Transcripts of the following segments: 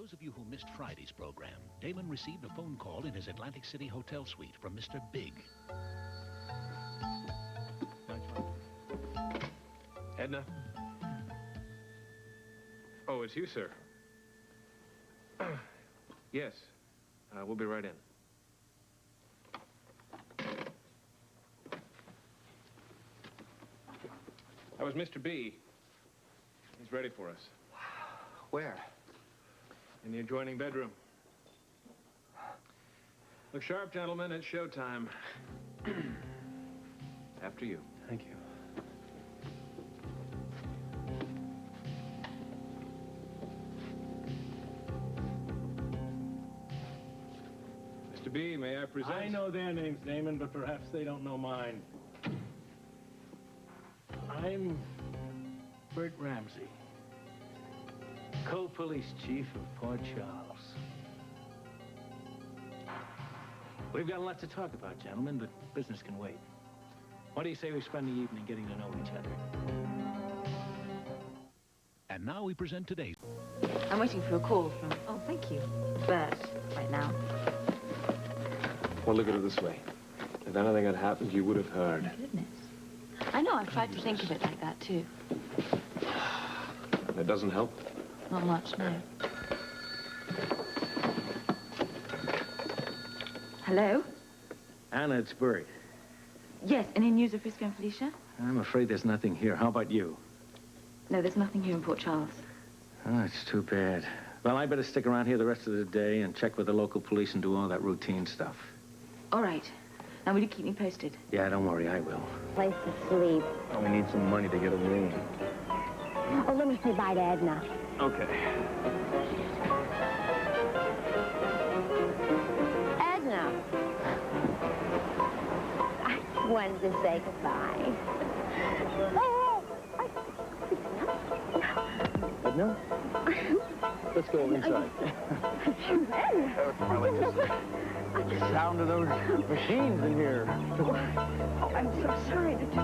those of you who missed Friday's program, Damon received a phone call in his Atlantic City hotel suite from Mr. Big. Edna? Oh, it's you, sir. Yes. We'll be right in. That was Mr. B. He's ready for us. Where? In the adjoining bedroom. Look sharp, gentlemen. It's showtime. After you. Thank you. Mr. B, may I present? I know their names, Damon, but perhaps they don't know mine. I'm Bert Ramsey, co-police chief of Port Charles. We've got a lot to talk about, gentlemen, but business can wait. What do you say we spend the evening getting to know each other? And now we present today's... I'm waiting for a call from... Oh, thank you. Bert, right now. Well, look at it this way. If anything had happened, you would have heard. My goodness. I know, I've tried to think of it like that, too. It doesn't help? Not much, no. Hello? Anna, it's Bert. Yes, any news of Frisco and Felicia? I'm afraid there's nothing here. How about you? No, there's nothing here in Port Charles. Oh, it's too bad. Well, I better stick around here the rest of the day and check with the local police and do all that routine stuff. All right. Now, will you keep me posted? Yeah, don't worry, I will. Place to sleep. Oh, we need some money to get a room. Oh, let me say bye to Edna. Okay. Edna. I just wanted to say goodbye. Oh, Edna? Let's go inside. The sound of those machines in here. Oh, I'm so sorry. It's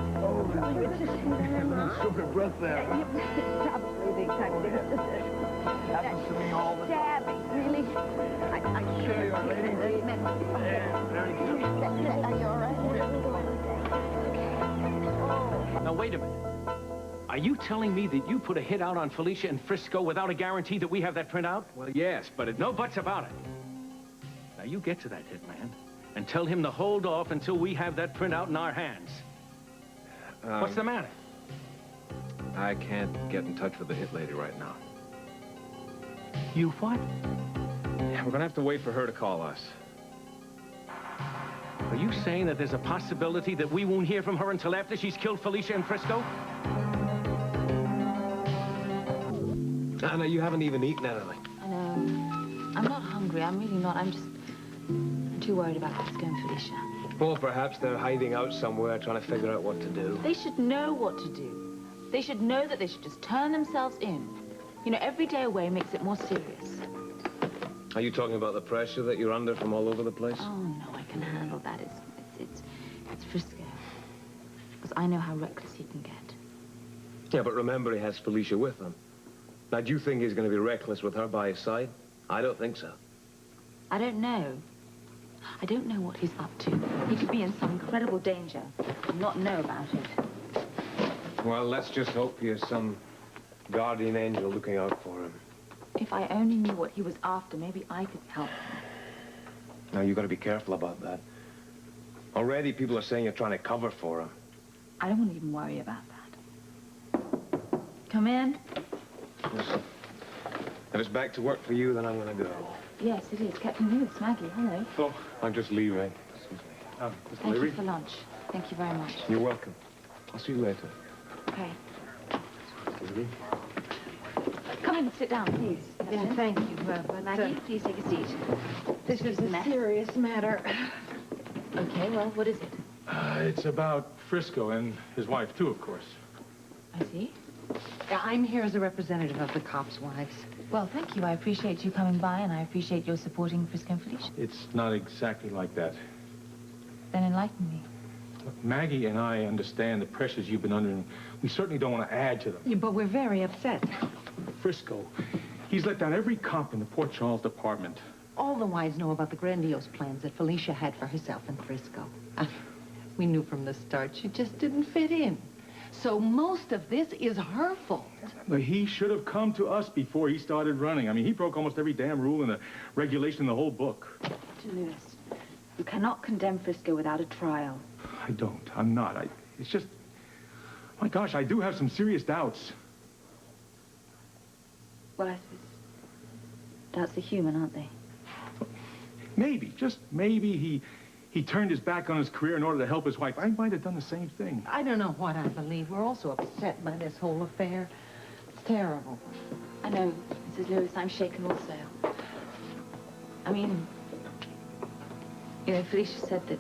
just Super breath there. Stop breathing. Happens to me all the time. Stabbing, really. I Sure you are, lady. Very good. Are you all right? Now, wait a minute. Are you telling me that you put a hit out on Felicia in Frisco without a guarantee that we have that printout? Well, yes, but No buts about it. Now, you get to that hitman and tell him to hold off until we have that printout in our hands. What's the matter? I can't get in touch with the hit lady right now. You what? We're gonna have to wait for her to call us. Are you saying that there's a possibility that we won't hear from her until after she's killed Felicia in Frisco? Anna, you haven't even eaten anything. I know. I'm not hungry. I'm really not. I'm too worried about Frisco and Felicia. Well, perhaps they're hiding out somewhere trying to figure out what to do. They should know what to do. They should know that they should just turn themselves in. You know, every day away makes it more serious. Are you talking about the pressure that you're under from all over the place? Oh, no, I can handle that. It's Frisco. Because I know how reckless he can get. Yeah, but remember he has Felicia with him. Now, do you think he's going to be reckless with her by his side? I don't think so. I don't know. I don't know what he's up to. He could be in some incredible danger and not know about it. Well, let's just hope he has some guardian angel looking out for him. If I only knew what he was after, maybe I could help him. Now, you've got to be careful about that. Already, people are saying you're trying to cover for him. I don't want to even worry about that. Come in. Listen, if it's back to work for you, then I'm going to go. Yes, it is. Captain Lewis, Maggie, hello. Oh, I'm just leaving. Excuse me. Mr. Thank Leary? you for lunch. Thank you very much. You're welcome. I'll see you later. Okay. Come in and sit down, please. Yeah, thank you, but Maggie, please take a seat. this is a serious matter. Okay, well, what is it? It's about Frisco and his wife, too, of course. I see. I'm here as a representative of the cops' wives. Well, thank you. I appreciate you coming by, and I appreciate your supporting Frisco and Felicia. It's not exactly like that. Then enlighten me. Look, Maggie and I understand the pressures you've been under, and we certainly don't want to add to them. Yeah, but we're very upset. Frisco, He's let down every cop in the Port Charles department. All the wives know about the grandiose plans that Felicia had for herself in Frisco. We knew from the start she just didn't fit in. So most of this is her fault. But he should have come to us before he started running. I mean, he broke almost every damn rule in the regulation in the whole book. Mr. Lewis, you cannot condemn Frisco without a trial. I don't. I'm not. It's just... My gosh, I do have some serious doubts. Well, I suppose doubts are human, aren't they? Maybe, just maybe he turned his back on his career in order to help his wife. I might have done the same thing. I don't know what I believe. We're all so upset by this whole affair. It's terrible. I know, Mrs. Lewis, I'm shaken also. I mean, you know, Felicia said that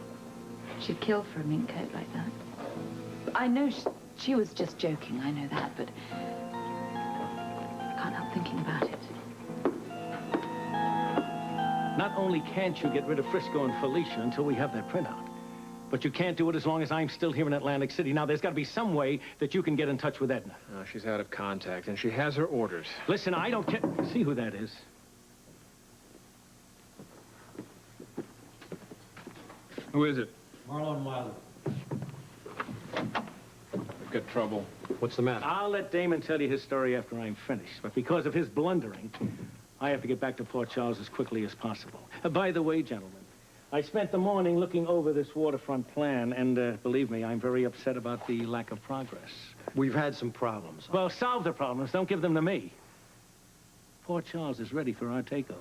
she'd kill for a mink coat like that. I know she was just joking, I know that, but I can't help thinking about it. Not only can't you get rid of Frisco and Felicia until we have that printout, but you can't do it as long as I'm still here in Atlantic City. Now, there's got to be some way that you can get in touch with Edna. No, she's out of contact, and she has her orders. Listen, I don't care. See who that is? Who is it? Marlon Wilder. We've got trouble. What's the matter? I'll let Damon tell you his story after I'm finished, but because of his blundering, I have to get back to Port Charles as quickly as possible. By the way, gentlemen, I spent the morning looking over this waterfront plan, and believe me, I'm very upset about the lack of progress. We've had some problems. Well, solve the problems. Don't give them to me. Port Charles is ready for our takeover.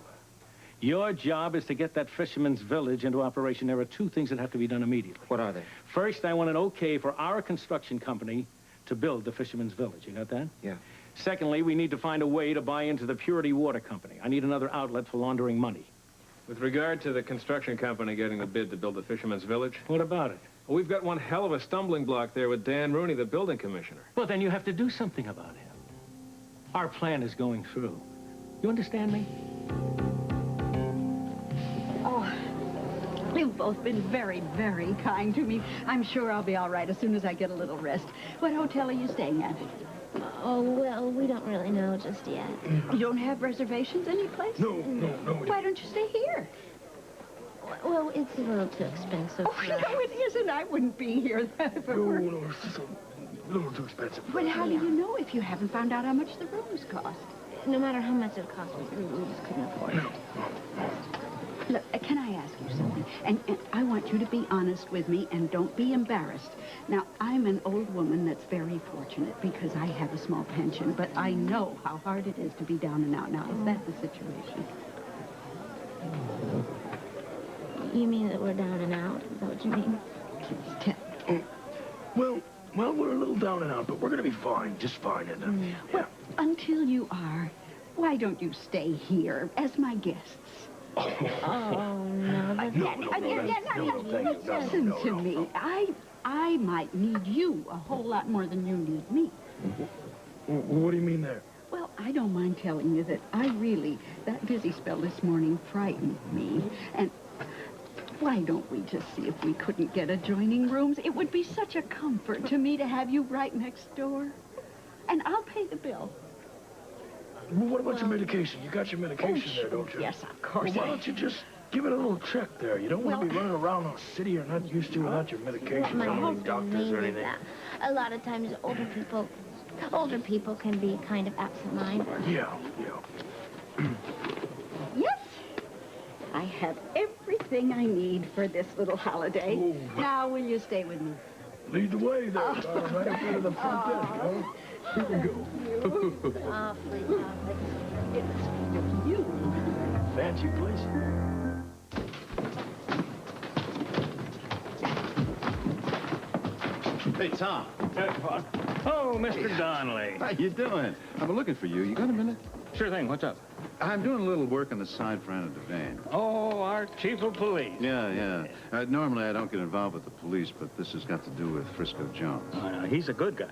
Your job is to get that fisherman's village into operation. There are two things that have to be done immediately. What are they? First, I want an okay for our construction company to build the fisherman's village. You got that? Yeah. Secondly, we need to find a way to buy into the Purity Water Company. I need another outlet for laundering money. With regard to the construction company getting the bid to build the Fisherman's Village, What about it? well, we've got one hell of a stumbling block there with Dan Rooney, the building commissioner. Well, then you have to do something about him. Our plan is going through. You understand me? Oh, you've both been very, very kind to me. I'm sure I'll be all right as soon as I get a little rest. What hotel are you staying at? Oh, well, we don't really know just yet. You don't have reservations anyplace? No. Why don't you stay here? Well, it's a little too expensive. Oh, no, it isn't. I wouldn't be here if it were. No, it's just a little too expensive. But how do you know if you haven't found out how much the rooms cost? No matter how much it costs, we just couldn't afford it. Look, can I ask you something? And I want you to be honest with me and don't be embarrassed. Now, I'm an old woman that's very fortunate because I have a small pension, but I know how hard it is to be down and out. Now, is that the situation? You mean that we're down and out? Is that what you mean? Well, we're a little down and out, but we're going to be fine. Just fine, Edna. Well, until you are, why don't you stay here as my guests? Oh, no. Listen to me. I might need you a whole lot more than you need me. What do you mean there? Well, I don't mind telling you that that busy spell this morning frightened me. And why don't we just see if we couldn't get adjoining rooms? It would be such a comfort to me to have you right next door. And I'll pay the bill. Well, what about your medication? You got your medication there, don't you? Yes, of course. Well, why don't you just give it a little check there? You don't want to be running around the city you're not used to without your medication. My Not any husband doctors or needed anything. that. A lot of times older people can be kind of absent-minded. Yeah. Yes. I have everything I need for this little holiday. Oh. Now, will you stay with me? Lead the way there, right up there to the front desk, huh? Here we go. Awfully lovely. It's you. Fancy place. Hey, Tom. Oh, Mr. Donnelly. How you doing? I've been looking for you. You got a minute? Sure thing. What's up? I'm doing a little work on the side for Anna Devane. Oh, our chief of police. Yeah. Normally, I don't get involved with the police, but this has got to do with Frisco Jones. He's a good guy.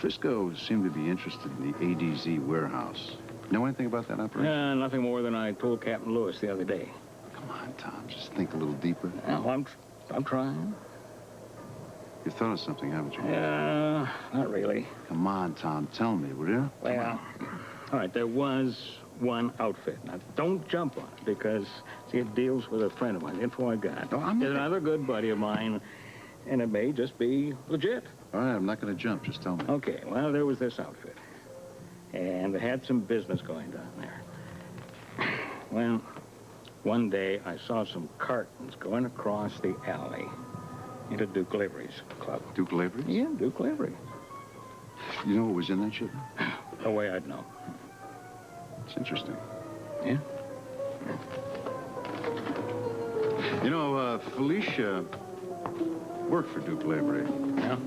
Frisco seemed to be interested in the ADZ warehouse. Know anything about that operation? Nothing more than I told Captain Lewis the other day. Come on, Tom. Just think a little deeper. No, I'm trying. You've thought of something, haven't you? Not really. Come on, Tom. Tell me, will you? Well, All right, there was one outfit. Now, don't jump on it, because, see, it deals with a friend of mine, the info I got. Oh, I'm not... There's another good buddy of mine, and it may just be legit. All right, I'm not going to jump. Just tell me. Okay, well, there was this outfit, and they had some business going down there. Well, one day I saw some cartons going across the alley into Duke Lavery's club. Duke Lavery? Yeah, Duke Lavery. You know what was in that shipment? No way I'd know. It's interesting. Yeah? You know, Felicia worked for Duke Lavery. Yeah?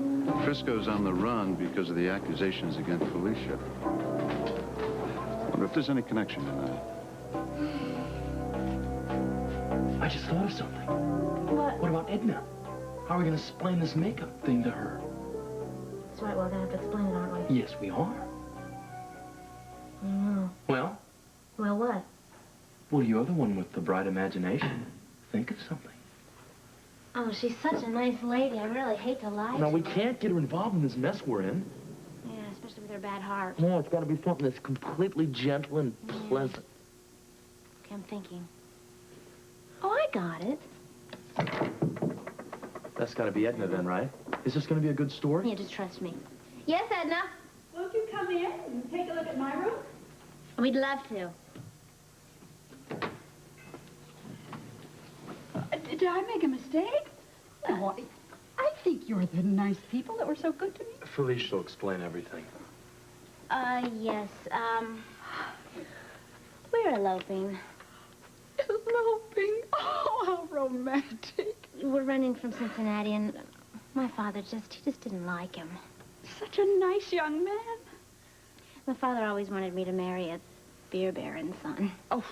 Frisco's on the run because of the accusations against Felicia. I wonder if there's any connection in that. I just thought of something. What? What about Edna? How are we going to explain this makeup thing to her? That's right, we're gonna have to explain it, aren't we? Yes, we are. I know. Well, Well, what? well, you're the one with the bright imagination. Think of something. Oh, she's such a nice lady. I really hate to lie. Now, we can't get her involved in this mess we're in. Yeah, especially with her bad heart. No, it's got to be something that's completely gentle and pleasant. Okay, I'm thinking. Oh, I got it. That's got to be Edna then, right? Is this going to be a good story? Yeah, just trust me. Yes, Edna? Won't you come in and take a look at my room? We'd love to. Did I make a mistake? No, I think you're the nice people that were so good to me. Felicia will explain everything. Yes, we're eloping. Eloping? Oh, how romantic. We're running from Cincinnati, and my father he just didn't like him. Such a nice young man. My father always wanted me to marry a beer baron's son. Oh.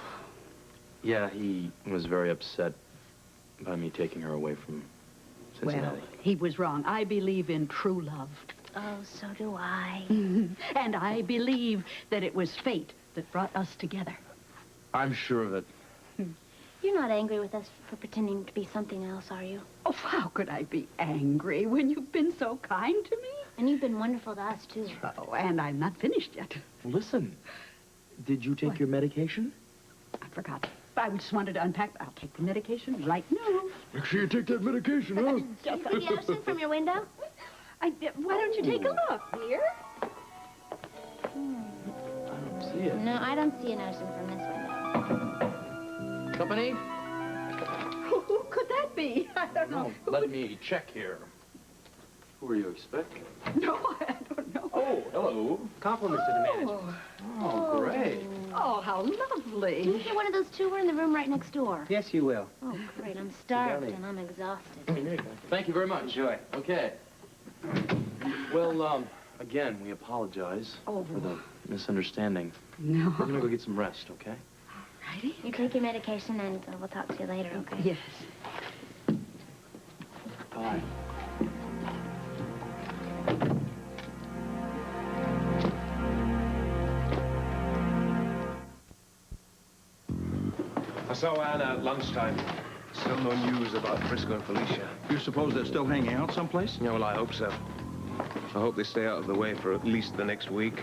Yeah, he was very upset by me taking her away from Cincinnati. Well, he was wrong. I believe in true love. Oh, so do I. And I believe that it was fate that brought us together. I'm sure of it. You're not angry with us for pretending to be something else, are you? Oh, how could I be angry when you've been so kind to me? And you've been wonderful to us, too. Oh, and I'm not finished yet. Listen, did you take your medication? I forgot. I just wanted to unpack. I'll take the medication right now. Make sure you take that medication, huh? Do you see the ocean from your window? Why don't you take a look, dear? I don't see it. No, I don't see an ocean from this window. Company? Who could that be? I don't know. Oh, let me check here. Who are you expecting? No, I don't know. Oh, hello. Compliments to the manager. Oh, great. Oh, how Can you lovely. get one of those two? We're in the room right next door. Yes, you will. Oh, great. I'm starved and I'm exhausted. Thank you very much. Enjoy. Okay. Well, again, we apologize for the misunderstanding. No. We're gonna go get some rest, okay? Righty. You take your medication and we'll talk to you later, okay? Yes. Bye. I saw Anna at lunchtime. Still no news about Frisco and Felicia. You suppose they're still hanging out someplace? Yeah, well, I hope so. I hope they stay out of the way for at least the next week.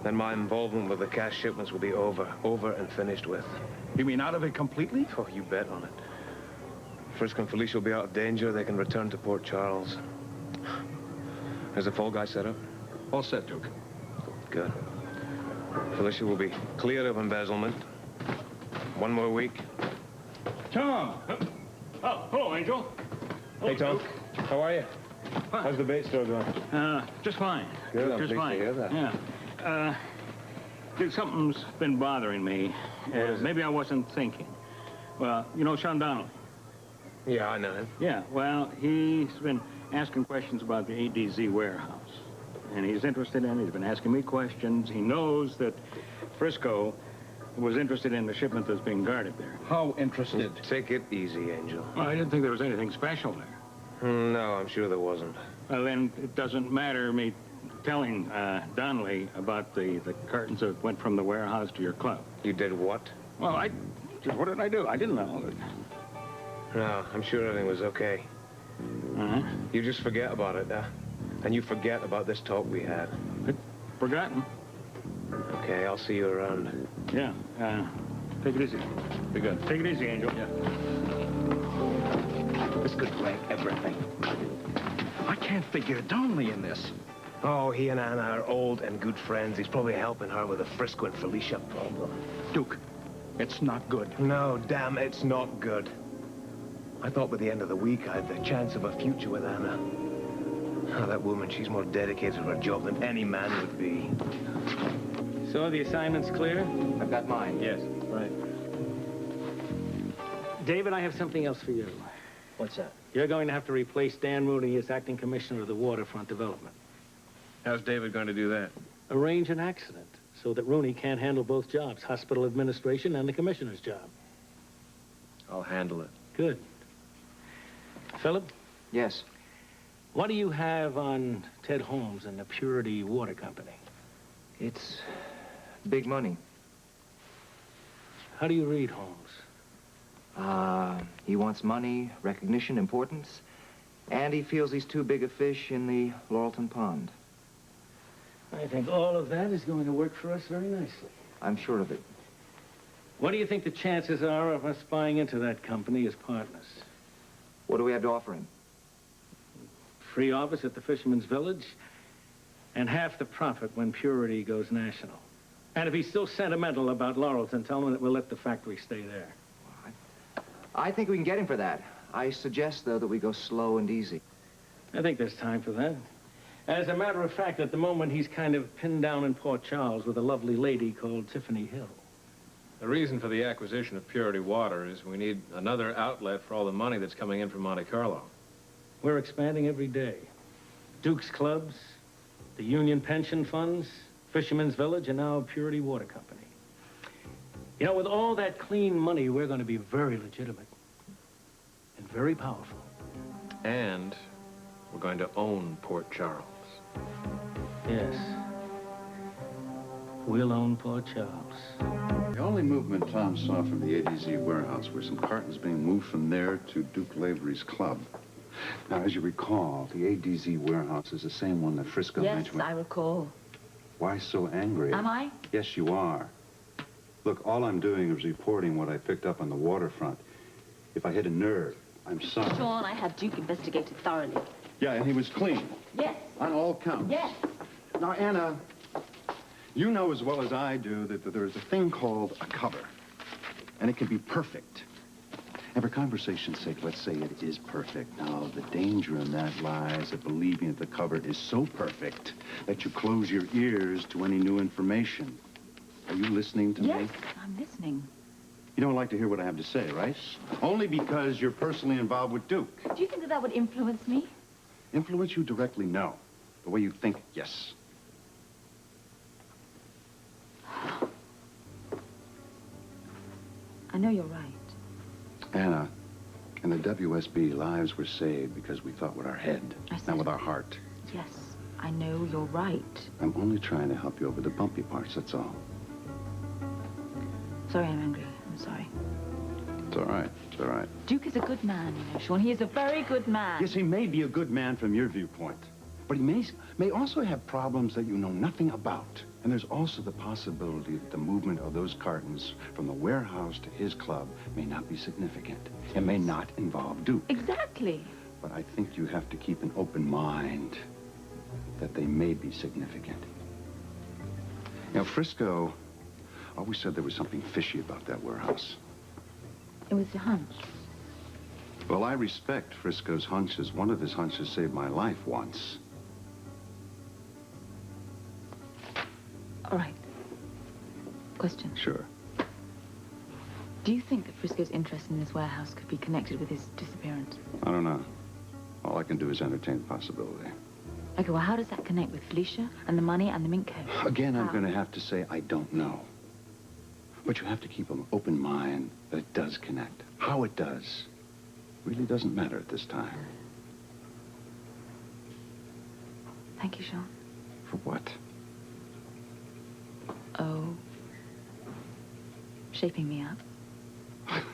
Then my involvement with the cash shipments will be over and finished with. You mean out of it completely? Oh, you bet on it. Frisco and Felicia will be out of danger. They can return to Port Charles. Is the fall guy set up? All set, Duke. Good. Felicia will be clear of embezzlement. One more week. Tom! Oh, hello, Angel. Hey, Tom. How are you? How's the bait store going? Just fine. Good, I'm Just pleased to fine. hear that. Yeah. Dude, something's been bothering me. Maybe I wasn't thinking. Well, you know Sean Donnelly? Yeah, I know him. Yeah, well, he's been asking questions about the ADZ warehouse. And he's interested in it. He's been asking me questions. He knows that Frisco was interested in the shipment that's being guarded there. How interested? Take it easy, Angel. Well, I didn't think there was anything special there. No, I'm sure there wasn't. Well, then it doesn't matter me telling Donnelly about the cartons that went from the warehouse to your club. You did what? Well, what did I do? I didn't know. No, I'm sure everything was okay. Uh-huh. You just forget about it, and you forget about this talk we had. Forgotten. Okay. Okay, I'll see you around. Yeah, take it easy. Be good. Take it easy, Angel. Yeah. This could wreck everything. I can't figure Donnelly in this. Oh, he and Anna are old and good friends. He's probably helping her with the Frisco and Felicia problem. Duke, it's not good. No, damn, it's not good. I thought by the end of the week I had the chance of a future with Anna. Oh, that woman, she's more dedicated to her job than any man would be. So the assignment's clear? I've got mine. Yes, right. David, I have something else for you. What's that? You're going to have to replace Dan Mooney as acting commissioner of the waterfront development. How's David going to do that? Arrange an accident so that Rooney can't handle both jobs, hospital administration and the commissioner's job. I'll handle it. Good. Philip, Yes. what do you have on Ted Holmes and the Purity Water Company? It's big money. How do you read Holmes? He wants money, recognition, importance, and he feels he's too big a fish in the Laurelton Pond. I think all of that is going to work for us very nicely. I'm sure of it. What do you think the chances are of us buying into that company as partners? What do we have to offer him? Free office at the Fisherman's Village, and half the profit when Purity goes national. And if he's still sentimental about Laurelton, tell him that we'll let the factory stay there. I think we can get him for that. I suggest, though, that we go slow and easy. I think there's time for that. As a matter of fact, at the moment, he's kind of pinned down in Port Charles with a lovely lady called Tiffany Hill. The reason for the acquisition of Purity Water is we need another outlet for all the money that's coming in from Monte Carlo. We're expanding every day. Duke's Clubs, the Union Pension Funds, Fisherman's Village, and now Purity Water Company. You know, with all that clean money, we're going to be very legitimate and very powerful. And we're going to own Port Charles. Yes. We'll own Port Charles. The only movement Tom saw from the ADZ warehouse were some cartons being moved from there to Duke Lavery's club. Now, as you recall, the ADZ warehouse is the same one that Frisco mentioned. Yes, I recall. Why so angry? Am I? Yes, you are. Look, all I'm doing is reporting what I picked up on the waterfront. If I hit a nerve, I'm sorry. Sean, I had Duke investigated thoroughly. Yeah, and he was clean. Yes. On all counts. Yes. Now, Anna, you know as well as I do that there is a thing called a cover. And it can be perfect. And for conversation's sake, let's say it is perfect. Now, the danger in that lies in believing that the cover is so perfect that you close your ears to any new information. Are you listening to me? Yes, I'm listening. You don't like to hear what I have to say, right? Only because you're personally involved with Duke. Do you think that that would influence me? Influence you directly, no. The way you think, yes. I know you're right. Anna, in the WSB, lives were saved because we thought with our head, not with our heart. Yes, I know you're right. I'm only trying to help you over the bumpy parts, that's all. Sorry I'm angry. I'm sorry. It's all right. It's all right. Duke is a good man, you know, Sean. He is a very good man. Yes, he may be a good man from your viewpoint, but he may also have problems that you know nothing about. And there's also the possibility that the movement of those cartons from the warehouse to his club may not be significant. It may not involve Duke. Exactly. But I think you have to keep an open mind that they may be significant. You know, Frisco always said there was something fishy about that warehouse. It was a hunch. Well, I respect Frisco's hunches. One of his hunches saved my life once. All right. Question. Sure. Do you think that Frisco's interest in this warehouse could be connected with his disappearance? I don't know. All I can do is entertain the possibility. Okay, well, how does that connect with Felicia and the money and the mink coat? Again, I'm going to have to say I don't know. But you have to keep an open mind that it does connect. How it does really doesn't matter at this time. Thank you, Sean. For what? Oh. Shaping me up.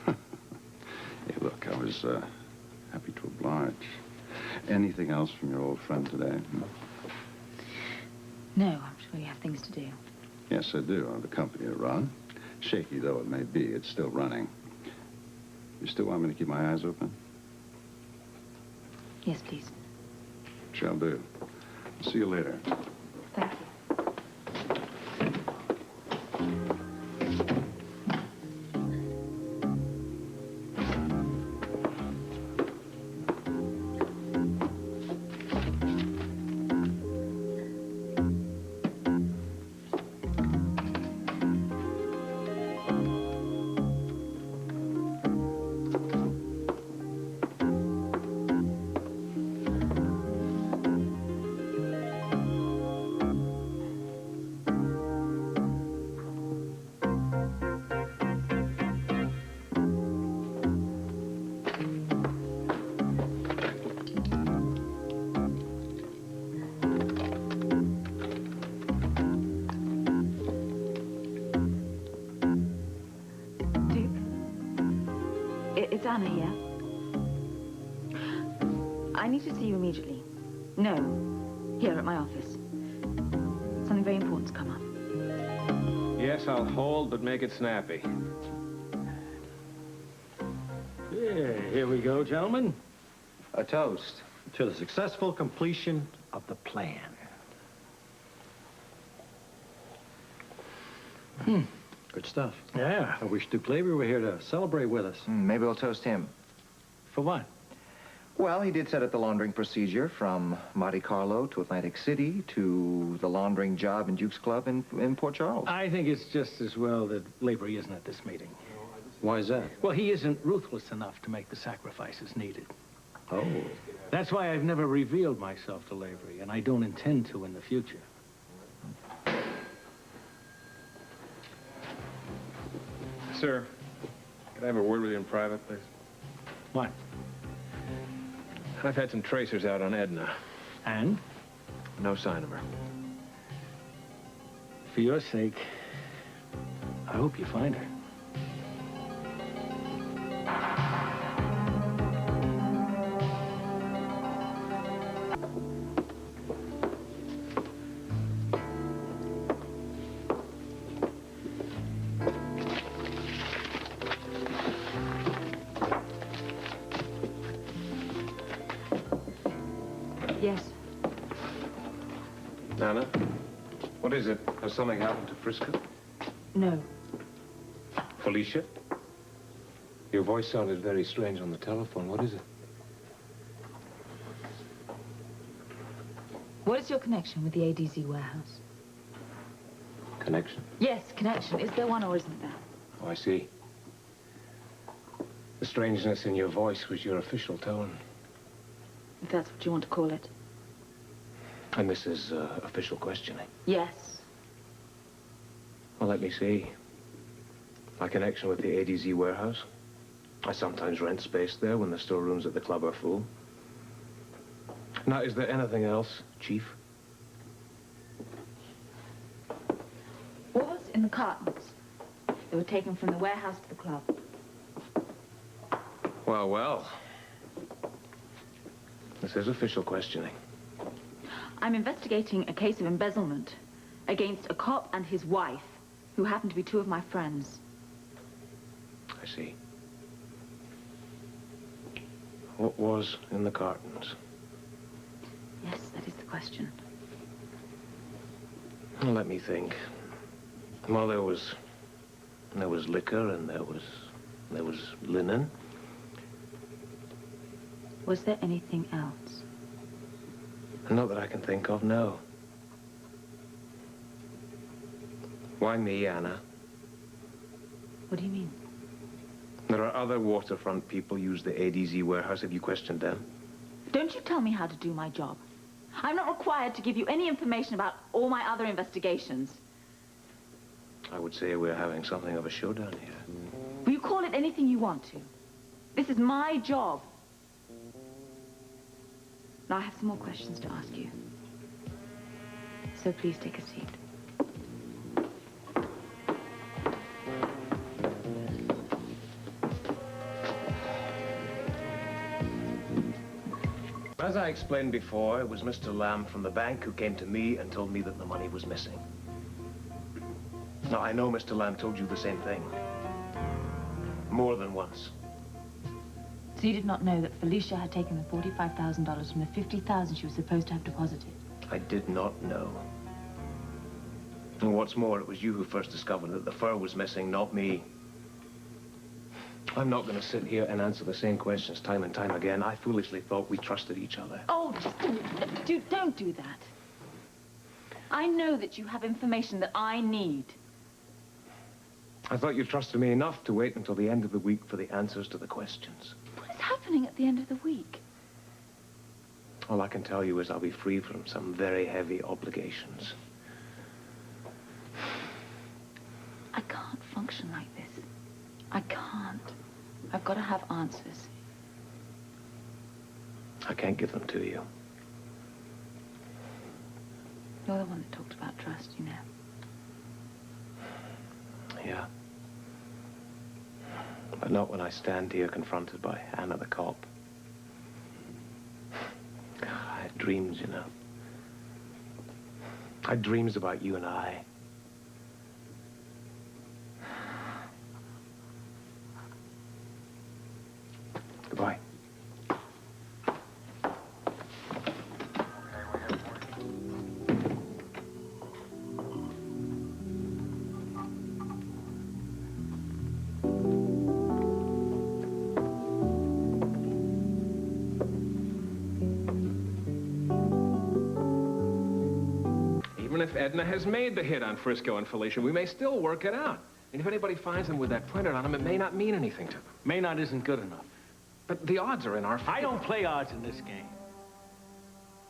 Hey, look, I was happy to oblige. Anything else from your old friend today? No, I'm sure you have things to do. Yes, I do. I have a company to run. Shaky though it may be, it's still running. You still want me to keep my eyes open? Yes, please. Shall do. See you later. Thank you. It's Anna here. I need to see you immediately. No, here at my office. Something very important's come up. Yes, I'll hold, but make it snappy. Yeah, here we go, gentlemen. A toast to the successful completion of the plan. Good stuff. Yeah. I wish Duke Lavery were here to celebrate with us. Maybe we'll toast him. For what? Well, he did set up the laundering procedure from Monte Carlo to Atlantic City to the laundering job in Duke's Club in Port Charles. I think it's just as well that Lavery isn't at this meeting. Why is that? Well, he isn't ruthless enough to make the sacrifices needed. Oh. That's why I've never revealed myself to Lavery, and I don't intend to in the future. Sir, could I have a word with you in private, please? What? I've had some tracers out on Edna. And? No sign of her. For your sake, I hope you find her. Yes. Nana, what is it? Has something happened to Frisco? No. Felicia? Your voice sounded very strange on the telephone. What is it? What is your connection with the ADZ warehouse? Connection? Yes, connection. Is there one or isn't there? Oh, I see. The strangeness in your voice was your official tone. If that's what you want to call it. And this is official questioning. Yes. Well, let me see. My connection with the ADZ warehouse. I sometimes rent space there when the storerooms at the club are full. Now, is there anything else, Chief? What was in the cartons? They were taken from the warehouse to the club. Well, well. This is official questioning. I'm investigating a case of embezzlement against a cop and his wife, who happen to be two of my friends. I see. What was in the cartons? Yes, that is the question. Well, let me think. Well, there was liquor and there was linen. Was there anything else? Not that I can think of, no. Why me, Anna? What do you mean? There are other waterfront people use the ADZ warehouse. Have you questioned them? Don't you tell me how to do my job. I'm not required to give you any information about all my other investigations. I would say we're having something of a showdown here. Will you call it anything you want to? This is my job. Now I have some more questions to ask you. So please take a seat. As I explained before, it was Mr. Lamb from the bank who came to me and told me that the money was missing. Now, I know Mr. Lamb told you the same thing. More than once. So you did not know that Felicia had taken the $45,000 from the $50,000 she was supposed to have deposited? I did not know. And what's more, it was you who first discovered that the fur was missing, not me. I'm not going to sit here and answer the same questions time and time again. I foolishly thought we trusted each other. Oh, don't do that. I know that you have information that I need. I thought you trusted me enough to wait until the end of the week for the answers to the questions. What is happening at the end of the week? All I can tell you is I'll be free from some very heavy obligations. I can't function like this. I can't. I've got to have answers. I can't give them to you. You're the one that talked about trust, you know. Yeah. But not when I stand here confronted by Anna the cop. I had dreams, you know. I had dreams about you and I. Goodbye. Even if Edna has made the hit on Frisco and Felicia, we may still work it out. And if anybody finds them with that printed on them, it may not mean anything to them. May not isn't good enough. But the odds are in our favor. I don't play odds in this game.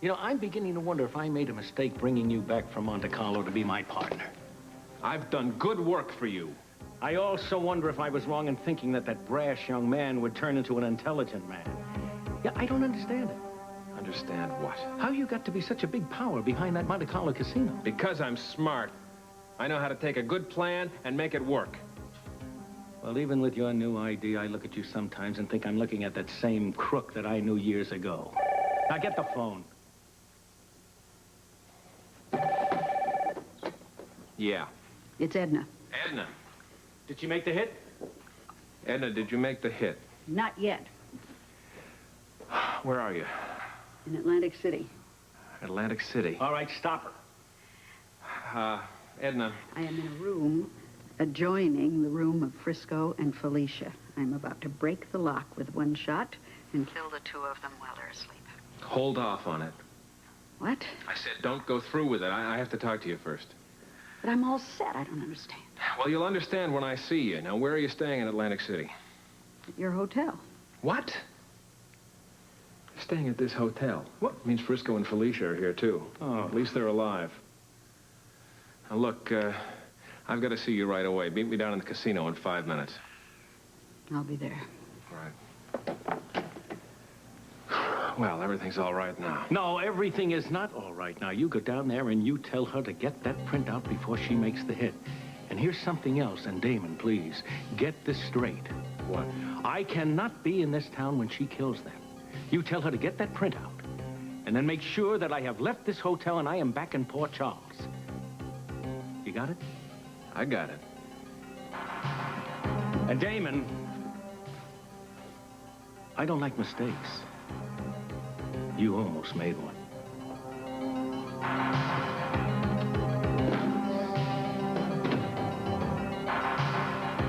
You know, I'm beginning to wonder if I made a mistake bringing you back from Monte Carlo to be my partner. I've done good work for you. I also wonder if I was wrong in thinking that that brash young man would turn into an intelligent man. Yeah, I don't understand it. Understand what? How you got to be such a big power behind that Monte Carlo casino? Because I'm smart. I know how to take a good plan and make it work. Well, even with your new ID, I look at you sometimes and think I'm looking at that same crook that I knew years ago. Now get the phone. Yeah. It's Edna. Edna. Did she make the hit? Edna, did you make the hit? Not yet. Where are you? In Atlantic City. Atlantic City. All right, stop her. Edna. I am in a room adjoining the room of Frisco and Felicia. I'm about to break the lock with one shot and kill the two of them while they're asleep. Hold off on it. What? I said don't go through with it. I have to talk to you first. But I'm all set. I don't understand. Well, you'll understand when I see you. Now, where are you staying in Atlantic City? At your hotel. What? Staying at this hotel. What? Means Frisco and Felicia are here, too. Oh. At least they're alive. Now, look, I've got to see you right away. Meet me down in the casino in 5 minutes. I'll be there. All right. Well, everything's all right now. No, everything is not all right now. You go down there and you tell her to get that printout before she makes the hit. And here's something else, and Damon, please, get this straight. What? I cannot be in this town when she kills them. You tell her to get that printout, and then make sure that I have left this hotel and I am back in Port Charles. You got it? I got it. And Damon, I don't like mistakes. You almost made one.